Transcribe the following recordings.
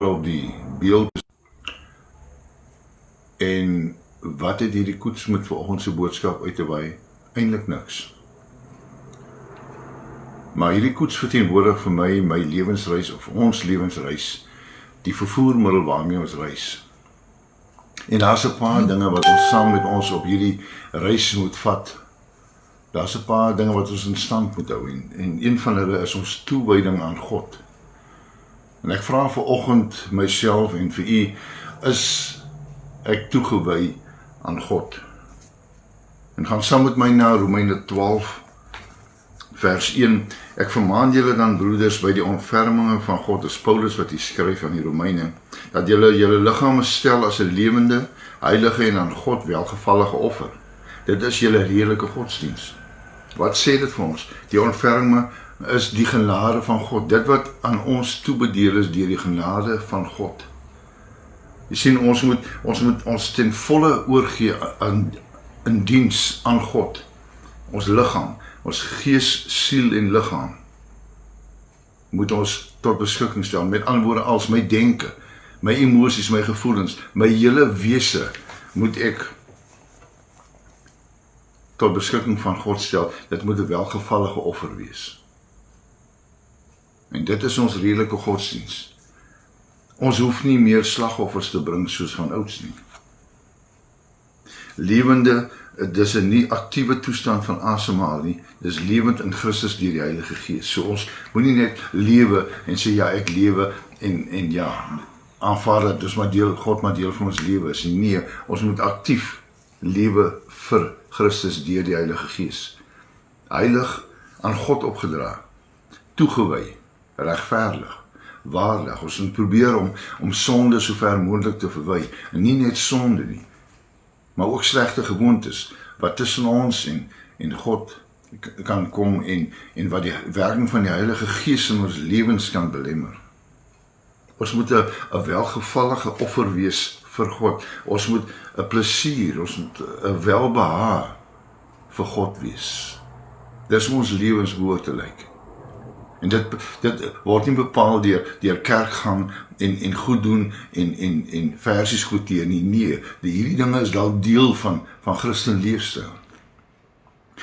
op die beeld. En wat het hierdie koets met vanoggend se boodskap uit te wy? Eintlik niks. Maar hierdie koets verteenwoordig vir my lewensreis of ons lewensreis, die vervoermiddel waarmee ons reis. En daar's 'n paar dinge wat ons saam met ons op hierdie reis moet vat. Daar's 'n paar dinge wat ons in stand moet hou en een van hulle is ons toewyding aan God. En ek vra vanoggend myself en vir u, is ek toegewy aan God? En gaan saam met my na Romeine 12 vers 1. Ek vermaan julle dan broeders by die ontferminge van God, as Paulus wat hier skryf aan die Romeine, dat julle liggame stel as 'n lewende, heilige en aan God welgevallige offer. Dit is julle redelike godsdiens. Wat sê dit vir ons? Die ontferminge is die genade van God. Dit wat aan ons toebedeel is deur die genade van God. Jy sien, ons moet ons ten volle oorgee in diens aan God. Ons liggaam, ons gees, siel en liggaam moet ons tot beskikking stel. Met ander woorde, als my denke, my emosies, my gevoelens, my hele wese moet ek tot beskikking van God stel. Dit moet 'n welgevallige offer wees. En dit is ons redelike godsdiens. Ons hoef nie meer slagoffers te bring soos van ouds nie. Lewende, dis 'n nie aktiewe toestand van asemhaal nie, dis lewend in Christus deur die Heilige Gees. So ons moenie net lewe en sê ja, ek lewe en ja, aanvaar dat dis maar deel, God maar deel van ons lewe is. Nee, ons moet aktief lewe vir Christus deur die Heilige Gees. Heilig, aan God opgedra, toegewy, regverdig, waardig. Ons moet probeer om sonde so ver moontlik te verwy, en nie net sonde nie, maar ook slegte gewoontes wat tussen ons en God kan kom en wat die werking van die Heilige Gees in ons lewens kan belemmer. Ons moet 'n welgevallige offer wees vir God. Ons moet 'n plesier, ons moet 'n welbehaag vir God wees. Dis ons lewens behoort te lyk. En dit word nie bepaal deur kerkgang en goed doen en versies goedteer nie. Nee, hierdie dinge is dalk deel van Christen leefstyl.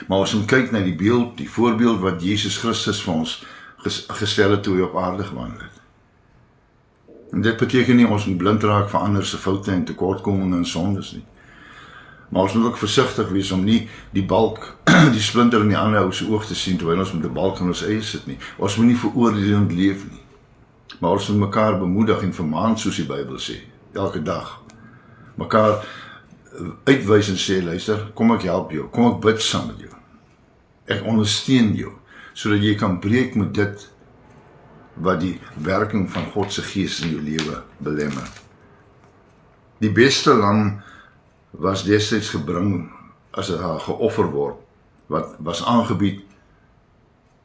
Maar ons moet kyk na die beeld, die voorbeeld wat Jesus Christus vir ons gestel het toe hy op aarde gewandel het. En dit beteken nie ons moet blind raak vir ander se foute en tekortkominge en sondes nie. Maar ons moet ook versigtig wees om nie die balk, die splinter in die ander ou se oog te sien terwyl ons met die balk in ons eie sit nie. Ons moet nie veroordelend leef nie. Maar ons moet mekaar bemoedig en vermaan soos die Bybel sê, elke dag. Mekaar uitwys en sê, luister, kom ek help jou, kom ek bid saam met jou. Ek ondersteun jou, sodat jy kan breek met dit wat die werking van God se Gees in jou lewe belemmer. Die beste lam was destyds gebring as 'n geoffer word, wat was aangebied,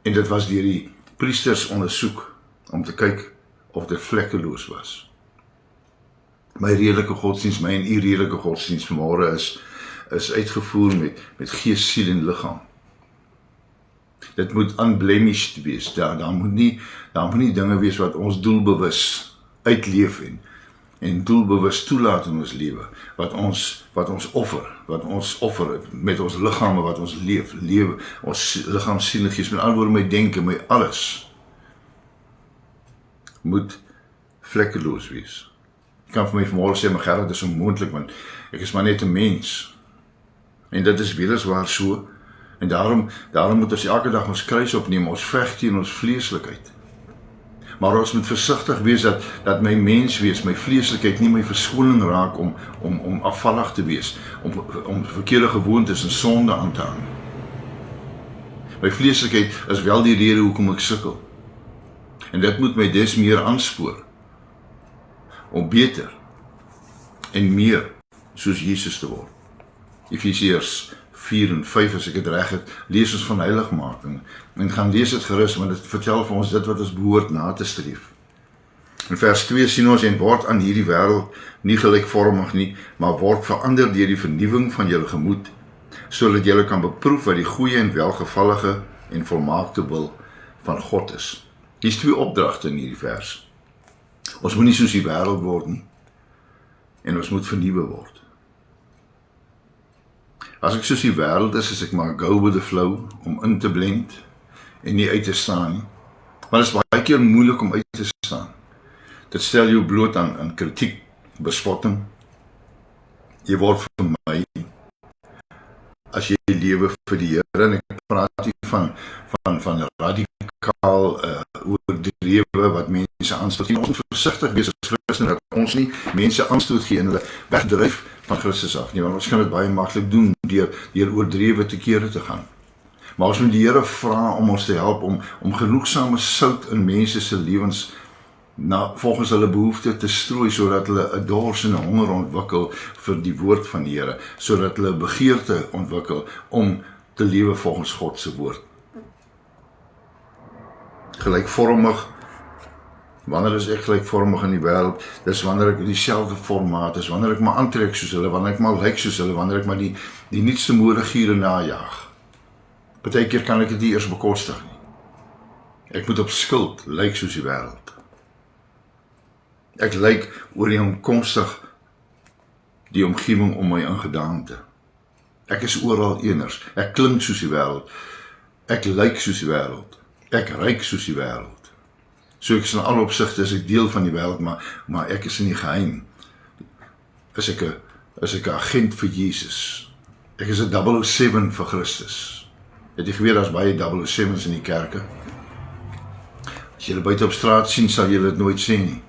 en dit was deur die priesters ondersoek om te kyk of dit vlekkeloos was. My redelike godsdiens, my en u redelike godsdiens vanmôre is uitgevoer met gees, siel en liggaam. Dit moet unblemished wees. Daar moet nie dinge wees wat ons doelbewus uitleef en doelbewus toelaat in ons lewe, wat ons offer met ons liggame wat ons lewe, ons liggaam, siel en gees, met ander woorde my denke, my alles moet vlekkeloos wees. Ek kan vir my vanmôre sê, maar Gerard, dit is onmoontlik, want ek is maar net 'n mens. En dit is weliswaar so, en daarom moet ons elke dag ons kruis opneem, ons veg teen ons vleeslikheid. Maar ons moet versigtig wees dat my mens wees, my vleeslikheid nie my verskoning raak om afvallig te wees, om verkeerde gewoontes en sonde aan te hang. My vleeslikheid is wel die rede hoekom ek sukkel. En dit moet my des meer aanspoor om beter en meer soos Jesus te word. Efesiërs 4 en 5, as ek dit reg het, lees ons van heiligmaking, en gaan lees dit gerus, want dit vertel vir ons dit wat ons behoort na te streef. In vers 2 sien ons, en word aan hierdie wêreld nie gelykvormig nie, maar word verander deur die vernuwing van julle gemoed, sodat julle kan beproef wat die goeie en welgevallige en volmaakte wil van God is. Hier's 2 opdragte in hierdie vers. Ons moet nie soos die wêreld word nie. En ons moet vernuwe word. As ek soos die wêreld is ek maar go with the flow, om in te blend en nie uit te staan nie. Maar dit is baie keer moeilik om uit te staan. Dit stel jou bloot aan kritiek, bespotting. Jy word vermy as jy lewe vir die Here, en ek praat nie van radikaal oordrewe wat mense aanstoot. Ons moet versigtig wees as Christen dat ons nie mense aanstoot gee en hulle wegdryf van Christus af nie, want ons kan dit baie maklik doen deur oordrewe te kere te gaan. Maar ons moet die Here vra om ons te help om genoegsame sout in mense se lewens volgens hulle behoefte te strooi, sodat hulle 'n dors en 'n honger ontwikkel vir die woord van die Here, sodat hulle begeerte ontwikkel om te lewe volgens God se woord. Gelykvormig, wanneer is ek gelykvormig in die wêreld? Dis wanneer ek dieselfde formaat is, wanneer ek maar aantrek soos hulle, wanneer ek maar lyk soos hulle, wanneer ek maar die nuutste modegiere najag. Partykeer kan ek dit nie eers bekostig nie. Ek moet op skuld lyk soos die wêreld. Ek lyk ooreenkomstig die omgewing om my in gedaante. Ek is oral eners. Ek klink soos die wêreld. Ek lyk soos die wêreld. Ek ryk soos die wêreld. So ek is in alle opsigte is ek deel van die wêreld, maar ek is in die geheim. Is ek 'n agent vir Jesus. Ek is 'n 007 vir Christus. Het jy geweet, daar's baie 007's in die kerke? As jy hulle buite op straat sien, sal jy dit nooit sê nie.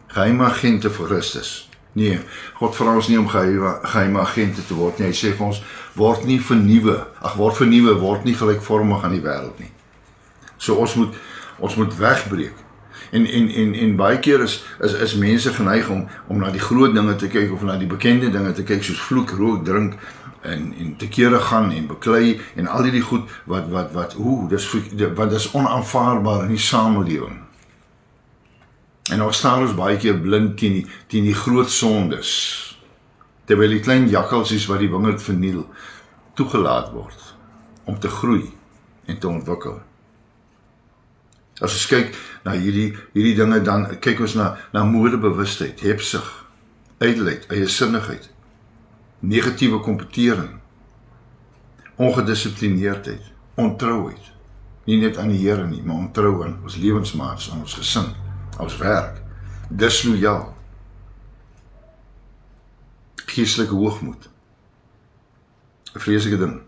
Geheime agente vir Christus. Nee, God vra ons nie om geheime agente te word nie. Hy sê vir ons, word nie vernuwe. Word vernuwe, word nie gelykvormig aan die wêreld nie. So ons moet wegbreek. En baie keer is mense geneig om na die groot dinge te kyk, of na die bekende dinge te kyk, soos vloek, rook, drink, en te kere gaan, en beklei, en al die goed, wat is onaanvaarbaar in die samelewing. En ons staan ons baie keer blind teen die groot sondes, terwyl die klein jakkalsies wat die wingerd verniel, toegelaat word, om te groei, en te ontwikkel. As ons kyk na hierdie dinge, dan kyk ons na modebewustheid, hebsug, ydelheid, eiesindigheid, negatiewe kompetering, ongedissiplineerdheid, ontrouheid, nie net aan die Here nie, maar ontrou aan ons lewensmaats, aan ons gesin, ons werk, dislojaal, geestelike hoogmoed, 'n vreeslike ding,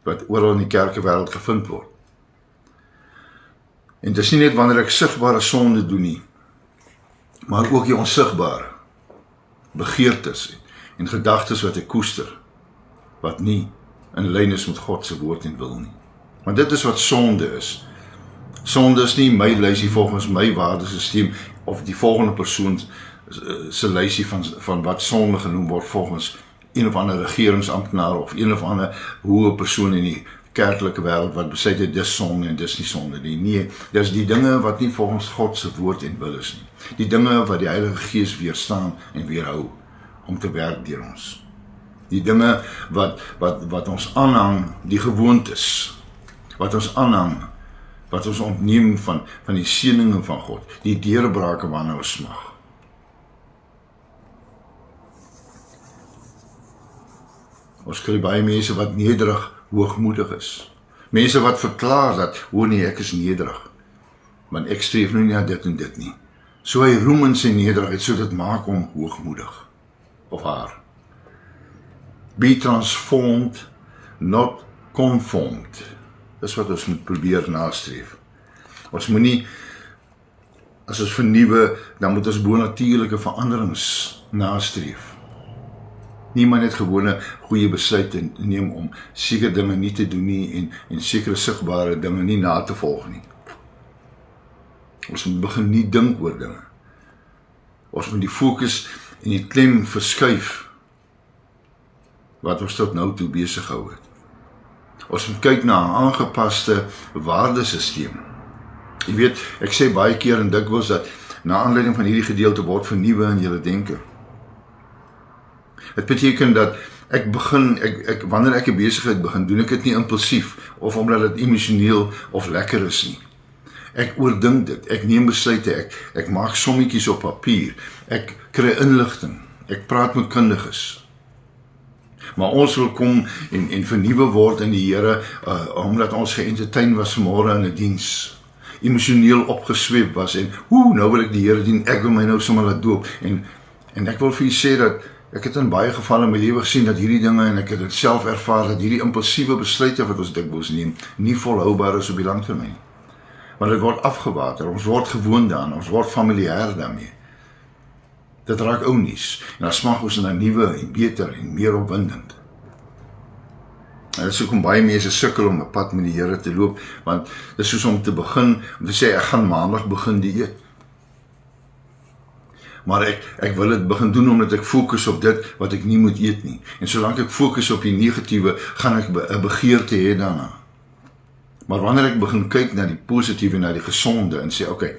wat oral in die kerkewêreld gevind word. En dis nie net wanneer ek sigbare sonde doen nie, maar ook die onsigbare begeertes en gedagtes wat ek koester, wat nie in lyn is met God se woord en wil nie. Want dit is wat sonde is. Sonde is nie my lysie volgens my waardesisteem, of die volgende persoon se lysie van wat sonde genoem word volgens een of ander regeringsamptenaar, of een of ander hoë persoon in die kerklike wêreld wat besluit het dis sonde en dis nie sonde nie. Nee, dis die dinge wat nie volgens God se woord en wil is nie. Die dinge wat die Heilige Gees weerstaan en weerhou om te werk deur ons. Die dinge wat ons aanhang, die gewoontes wat ons aanhang, wat ons ontneem van die seëninge van God, die deurbrake waarna ons smag. Ons kry baie mense wat nederig, hoogmoedig is. Mense wat verklaar dat, nee, ek is nederig, want ek streef nou nie na dit en dit nie. So hy roem in sy nederigheid, so dit maak hom hoogmoedig, of haar. Be transformed, not conformed. Dis wat ons moet probeer nastreef. Ons moet nie, as ons vernuwe, dan moet ons bonatuurlike veranderings nastreef. Nie maar net gewone goeie besluite neem om sekere dinge nie te doen nie en sekere sigbare dinge nie na te volg nie. Ons moet begin nie dink oor dinge. Ons moet die fokus en die klem verskuif wat ons tot nou toe besig gehou het. Ons moet kyk na 'n aangepaste waardesisteem. Jy weet, ek sê baie keer en dikwels dat na aanleiding van hierdie gedeelte word vernuwe in julle denke. Dit beteken dat wanneer ek 'n besigheid begin, doen ek dit nie impulsief of omdat dit emosioneel of lekker is nie. Ek oordink dit, ek neem besluite, ek maak sommetjies op papier, ek kry inligting, ek praat met kundiges. Maar ons wil kom en vernuwe word in die Here, omdat ons geëntertain was vanmôre in 'n diens, emosioneel opgesweep was en nou wil ek die Here dien, ek wil my nou sommer laat doop en ek wil vir u sê dat ek het in baie gevalle in my lewe gesien dat hierdie dinge, en ek het dit self ervaar, dat hierdie impulsiewe besluite wat ons dikwels neem, nie volhoubaar is op die lang termyn. Want dit word afgewater, ons word gewoond daaraan, ons word familiêr daarmee. Dit raak ou nuus, en dan smag ons na nuwe en beter en meer opwindend. En dit is hoekom baie mense sukkel om 'n pad met die Here te loop, want dit is soos om te begin, om te sê, ek gaan maandag begin dieet. Maar ek wil dit begin doen omdat ek fokus op dit wat ek nie moet eet nie. En solank ek fokus op die negatiewe, gaan ek 'n begeerte hê daarna. Maar wanneer ek begin kyk na die positiewe en na die gesonde en sê, okay,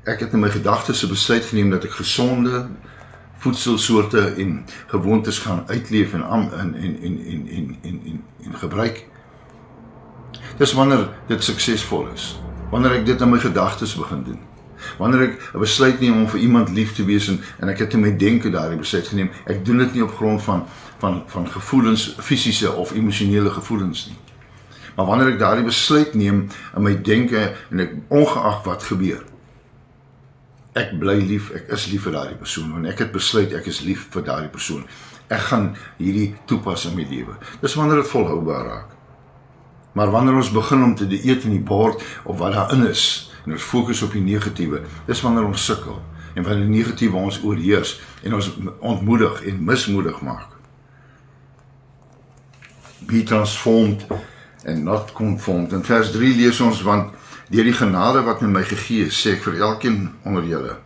ek het in my gedagtes 'n besluit geneem dat ek gesonde voedselsoorte en gewoontes gaan uitleef en gebruik. Dis wanneer dit suksesvol is. Wanneer ek dit in my gedagtes begin doen. Wanneer ek 'n besluit neem om vir iemand lief te wees en ek het in my denke daardie besluit geneem, ek doen dit nie op grond van gevoelens, fisiese of emosionele gevoelens nie. Maar wanneer ek daardie besluit neem in my denke en ek ongeag wat gebeur, ek bly lief, ek is lief vir daardie persoon, want ek het besluit ek is lief vir daardie persoon. Ek gaan hierdie toepas in my lewe. Dis wanneer dit volhoubaar raak. Maar wanneer ons begin om te dieet in die bord of wat daarin is, en ons fokus op die negatiewe, dis wanneer ons sukkel, en wanneer die negatiewe ons oorheers, en ons ontmoedig en mismoedig maak. Be transformed and not conformed. In vers 3 lees ons, want deur die genade wat met my gegee is, sê ek vir elkeen onder julle,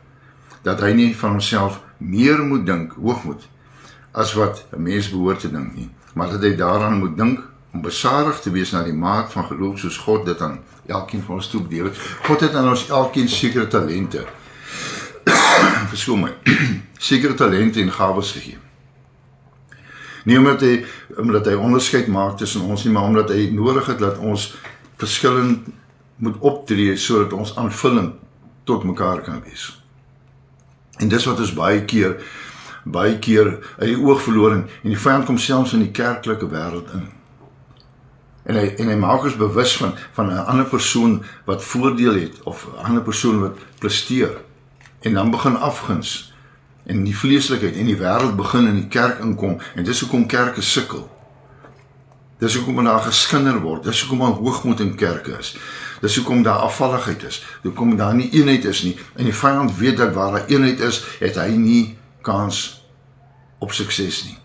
dat hy nie van homself meer moet dink, hoogmoed, as wat 'n mens behoort te dink nie, maar dat hy daaraan moet dink, om besadig te wees na die maat van geloof, soos God dit aan elkeen van ons toebedeel het. God het aan ons elkeen sekere talente, verskoon my, sekere talente en gawes gegee. Nie omdat hy onderskeid maak tussen ons nie, maar omdat hy nodig het dat ons verskillend moet optree, sodat ons aanvullend tot mekaar kan wees. En dis wat ons baie keer uit die oog verloor, en die vyand kom selfs in die kerklike wêreld in. En hy maak ons bewus van 'n ander persoon wat voordeel het, of 'n ander persoon wat presteer. En dan begin afguns, en die vleeslikheid en die wêreld begin in die kerk inkom, en dis hoekom kerke sukkel. Dis hoekom daar geskinder word, dis hoekom daar hoogmoed in kerke is, dis hoekom daar afvalligheid is, hoekom daar nie eenheid is nie, en die vyand weet dat waar daar eenheid is, het hy nie kans op sukses nie.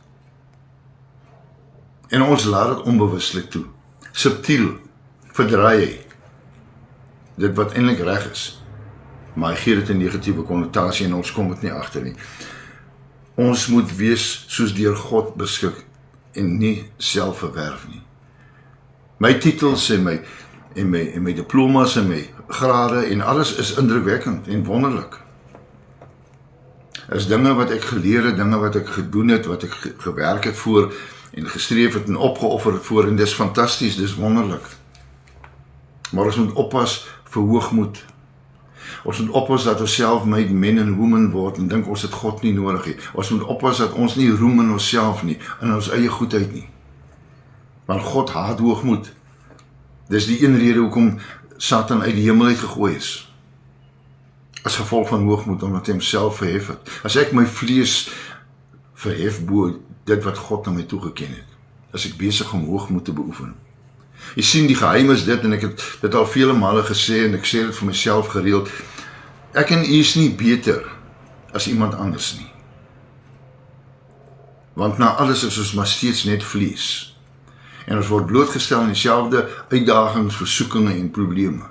En ons laat dit onbewuslik toe. Subtiel verdraai hy dit wat eintlik reg is, maar hy gee dit 'n negatiewe konnotasie en ons kom dit nie agter nie. Ons moet wees soos deur God beskik en nie self verwerf nie. My titels en my diplomas en my grade en alles is indrukwekkend en wonderlik. Is dinge wat ek geleer het, dinge wat ek gedoen het, wat ek gewerk het voor en gestreef het en opgeoffer het voor, en dis fantasties, dis wonderlik. Maar ons moet oppas vir hoogmoed. Ons moet oppas dat ons self-made men en women word en dink ons het God nie nodig nie. Ons moet oppas dat ons nie roem in onsself nie, in ons eie goedheid nie. Want God haat hoogmoed. Dis die een rede hoekom Satan uit die hemel uitgegooi is. As gevolg van hoogmoed, omdat hy homself verhef het. As ek my vlees verhef bo dit wat God aan my toegeken het, as ek besig om hoogmoed te beoefen. Jy sien, die geheim is dit, en ek het dit al vele male gesê, en ek sê dit vir myself gereeld, ek en u is nie beter as iemand anders nie. Want na alles is ons maar steeds net vlees. En ons word blootgestel aan dieselfde uitdagings, versoekinge en probleme.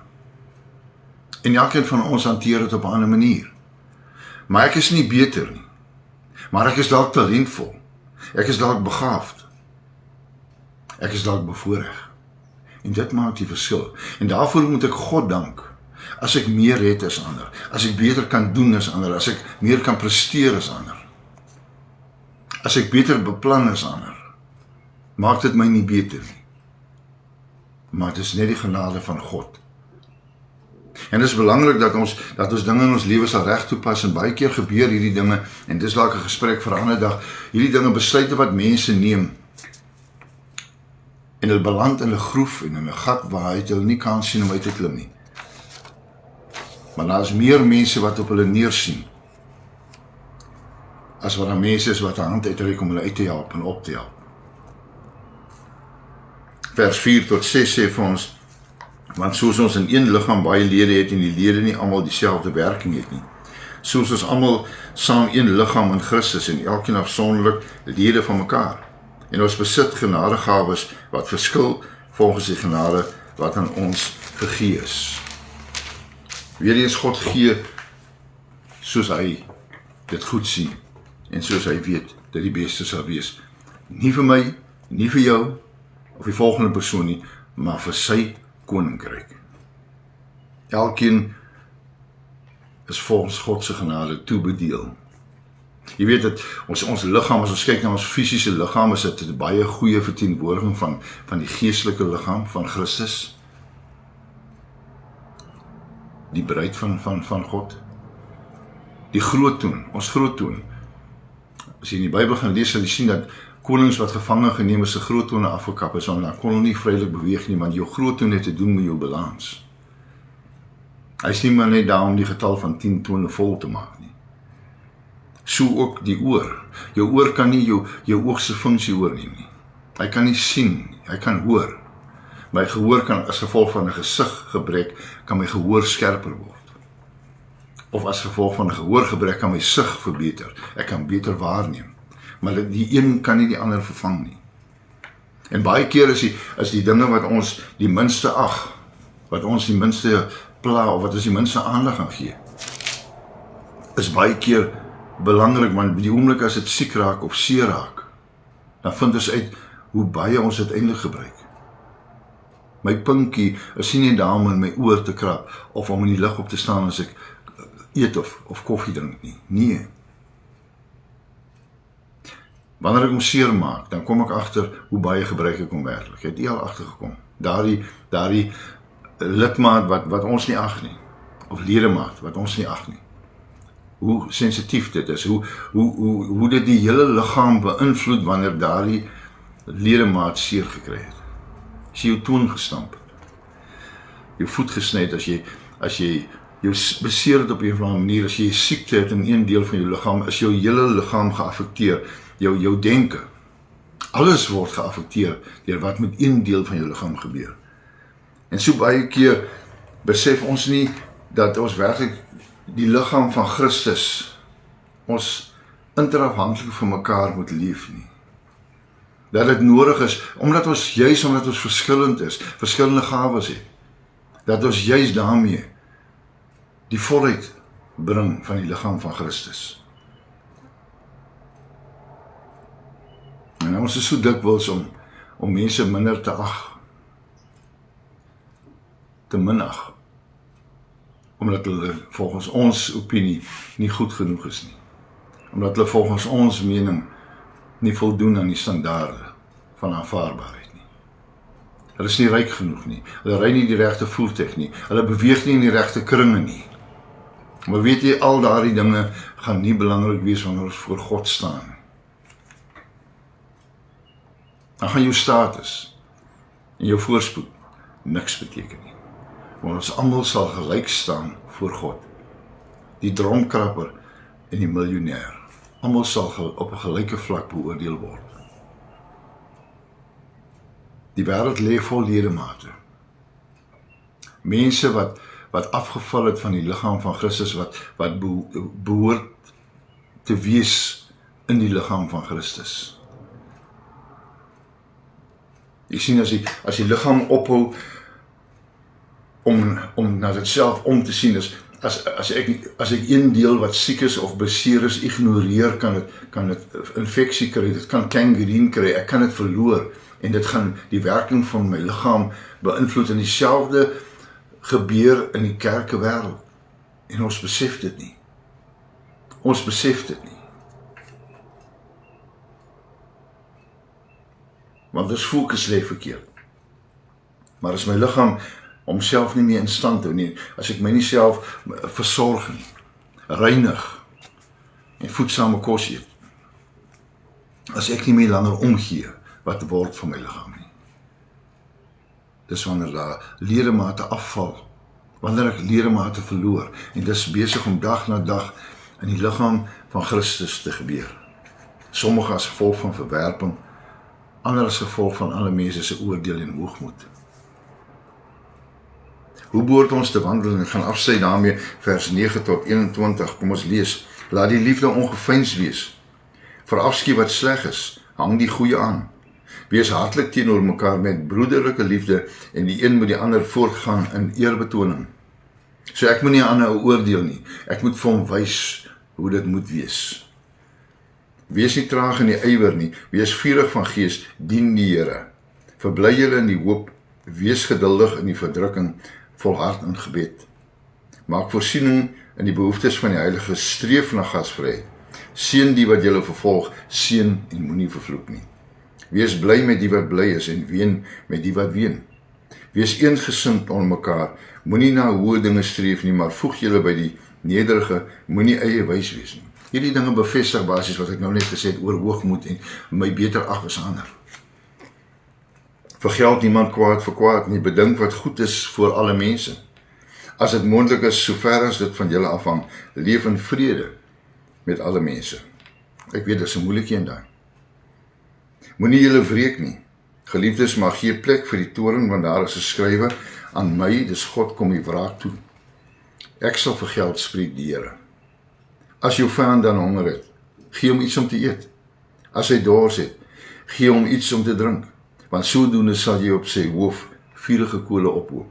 En elkeen van ons hanteer dit op 'n ander manier. Maar ek is nie beter nie. Maar ek is dalk talentvol. Ek is dalk begaafd. Ek is dalk bevoorreg. En dit maak die verskil. En daarvoor moet ek God dank. As ek meer het as ander. As ek beter kan doen as ander. As ek meer kan presteer as ander. As ek beter beplan as ander. Maak dit my nie beter nie. Maar dit is net die genade van God. En dit is belangrik dat ons dinge in ons lewe sal reg toepas, en baie keer gebeur hierdie dinge, en dis dalk 'n gesprek vir 'n ander dag, hierdie dinge, besluite wat mense neem, en hulle beland in 'n groef en in 'n gat waar hulle nie kan sien om uit te klim nie. Maar daar is meer mense wat op hulle neersien, as wat daar mense is wat 'n hand uitreik om hulle uit te help en op te help. Vers 4 tot 6 sê vir ons, want soos ons in een liggaam baie lede het, en die lede nie almal dieselfde werking het nie, soos ons almal saam een liggaam in Christus, en elkeen afsonderlik lede van mekaar, en ons besit genadegawes wat verskil volgens die genade wat aan ons gegee is. Weer eens, God gee soos hy dit goed sien, en soos hy weet dat die beste sal wees. Nie vir my, nie vir jou, of die volgende persoon nie, maar vir sy koninkryk. Elkeen is volgens God se genade toebedeel. Jy weet dat ons liggaam, as ons kyk na ons fisiese liggaam, is dit 'n baie goeie verteenwoordiging van die geestelike liggaam van Christus. Die bruid van God. Die groottoon, ons groottoon. As jy in die Bybel gaan lees, sal jy sien dat konings wat gevange geneem is, se groottoone afgekap is, want dan kon hulle nie vrylik beweeg nie, want jou groottoon het te doen met jou balans. Hy is nie maar net daar om die getal van 10 tone vol te maak nie. So ook die oor. Jou oor kan nie jou oog se funksie oorneem nie. Hy kan nie sien nie, hy kan hoor. My gehoor kan as gevolg van 'n gesiggebrek, kan my gehoor skerper word. Of as gevolg van 'n gehoorgebrek kan my sig verbeter. Ek kan beter waarneem. Maar die een kan nie die ander vervang nie. En baie keer is die dinge wat ons die minste ag, wat ons die minste pla, of wat ons die minste aandag aan gee, is baie keer belangrik, want die oomblik as dit siek raak of seer raak, dan vind ons uit hoe baie ons dit eintlik gebruik. My pinkie is nie daar om in my oor te krap, of om in die lig op te staan as ek eet of koffie drink nie. Nee. Wanneer ek hom seer maak, dan kom ek agter hoe baie gebruik ek hom werklik. Ek het nie al agtergekom. Daardie lidmaat wat ons nie ag nie, of ledemaat wat ons nie ag nie. Hoe sensitief dit is, hoe dit die hele liggaam beïnvloed wanneer daardie ledemaat seer gekry het. As jy jou toon gestamp het, jou voet gesny het, as jy jou beseer het op 'n of ander manier, as jy siekte het in een deel van jou liggaam, is jou hele liggaam geaffekteer, jou denke. Alles word geaffekteer deur wat met een deel van jou liggaam gebeur. En so baie keer besef ons nie dat ons werklik die liggaam van Christus, ons interafhanklik van mekaar moet leef nie. Dat dit nodig is, omdat ons verskillend is, verskillende gawes het, dat ons juis daarmee die volheid bring van die liggaam van Christus. En ons is so dikwels om mense minder te ag, te minag, omdat hulle volgens ons opinie nie goed genoeg is nie. Omdat hulle volgens ons mening nie voldoen aan die standaarde van aanvaarbaarheid nie. Hulle is nie ryk genoeg nie, hulle ry nie die regte voertuig nie, hulle beweeg nie in die regte kringe nie. Maar weet jy, al daardie dinge gaan nie belangrik wees wanneer ons voor God staan. Dan gaan jou status en jou voorspoed niks beteken nie. Want ons almal sal gelyk staan voor God. Die dronkrapper en die miljonair. Almal sal op 'n gelyke vlak beoordeel word. Die wêreld lê vol ledemate. Mense wat afgeval het van die liggaam van Christus, wat behoort te wees in die liggaam van Christus. Jy sien, as die liggaam ophou om na dit self om te sien, as ek een deel wat siek is of beseer is ignoreer, kan dit infeksie kry, dit kan gangreen kry, ek kan dit verloor, en dit gaan die werking van my liggaam beïnvloed, en dieselfde gebeur in die kerkewêreld, en ons besef dit nie. Ons besef dit nie. Want ons fokus lê verkeerd. Maar as my liggaam om self nie meer in stand te hou nie, as ek my nie self versorg nie, reinig, en voedsame kos eet, as ek nie meer langer omgee, wat word van my liggaam nie. Dis wanneer daar ledemate afval, wanneer ek ledemate verloor, en dis besig om dag na dag in die liggaam van Christus te gebeur. Sommige as gevolg van verwerping, ander as gevolg van alle mense se oordeel en hoogmoed. Hoe behoort ons te wandel? En ek gaan afsy daarmee vers 9 tot 21, kom ons lees. Laat die liefde ongeveinsd wees. Verafskuw wat sleg is, hang die goeie aan. Wees hartlik teenoor mekaar met broederlike liefde en die een moet die ander voortgaan in eerbetoning. So ek moet nie aan 'n oordeel nie, ek moet vir hom wys hoe dit moet wees. Wees nie traag in die ywer nie, wees vurig van gees, dien die Here. Verbly julle in die hoop, wees geduldig in die verdrukking, volhard in gebed. Maak voorsiening in die behoeftes van die heilige, streef na gasvryheid. Seën die wat julle vervolg, seën en moenie vervloek nie. Wees bly met die wat bly is en ween met die wat ween. Wees eensgesind onder mekaar, moenie na hoë dinge streef nie, maar voeg julle by die nederige, moenie eie wys wees nie. Hierdie dinge bevestig basies wat ek nou net gesê het oor hoogmoed en my beter ag as ander. Vergeld niemand kwaad vir kwaad nie, bedink wat goed is vir alle mense. As dit moontlik is, sover as dit van julle afhang, leef in vrede met alle mense. Ek weet, dit is 'n moeilike een daai. Moenie julle wreek nie. Geliefdes, mag gee plek vir die toorn, want daar is geskrywe, aan my, dis God, kom die wraak toe. Ek sal vergeld, spreek die Here. As jou vyand dan honger het, gee hom iets om te eet. As hy dors het, gee hom iets om te drink, want sodoende sal jy op sy hoof vurige kole ophoop.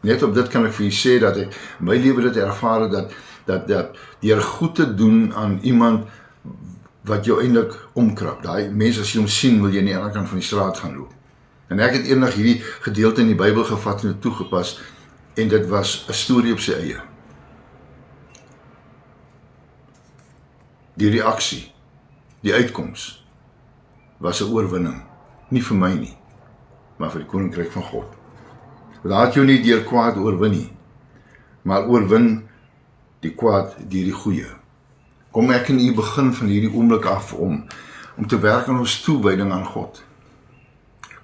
Net op dit kan ek vir julle sê dat ek my lewe dit ervaar dat deur goed te doen aan iemand wat jou eintlik omkrap. Daai mense as jy hom sien, wil jy nie aan die ander kant van die straat gaan loop. En ek het eendag hierdie gedeelte in die Bybel gevat en toegepas, en dit was 'n storie op sy eie. Die reaksie, die uitkoms, was 'n oorwinning. Nie vir my nie, maar vir die koninkryk van God. Laat jou nie deur kwaad oorwin nie, maar oorwin die kwaad deur die goeie. Kom ek en u begin van hierdie oomblik af om te werk aan ons toewyding aan God.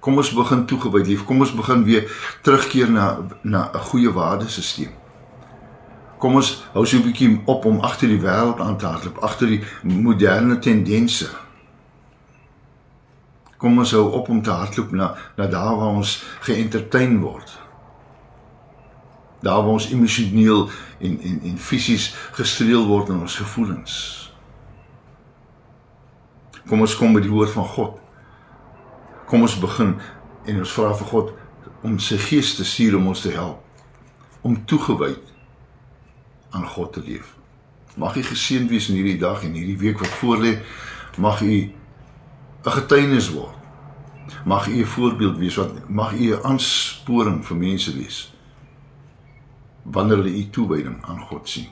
Kom ons begin toegewyd lief, kom ons begin weer terugkeer na 'n goeie waardesisteem. Kom ons hou so 'n bietjie op om agter die wêreld aan te hardloop, agter die moderne tendense. Kom ons hou op om te hardloop na daar waar ons geëntertain word. Daar waar ons emosioneel en fisies gestreel word in ons gevoelens. Kom ons kom by die woord van God. Kom ons begin en ons vra vir God om sy gees te stuur om ons te help. Om toegewyd aan God te leef. Mag u geseënd wees in hierdie dag en hierdie week wat voorlê. Mag u 'n getuienis word. Mag u 'n voorbeeld wees, mag u 'n aansporing vir mense wees, wanneer hulle u toewyding aan God sien.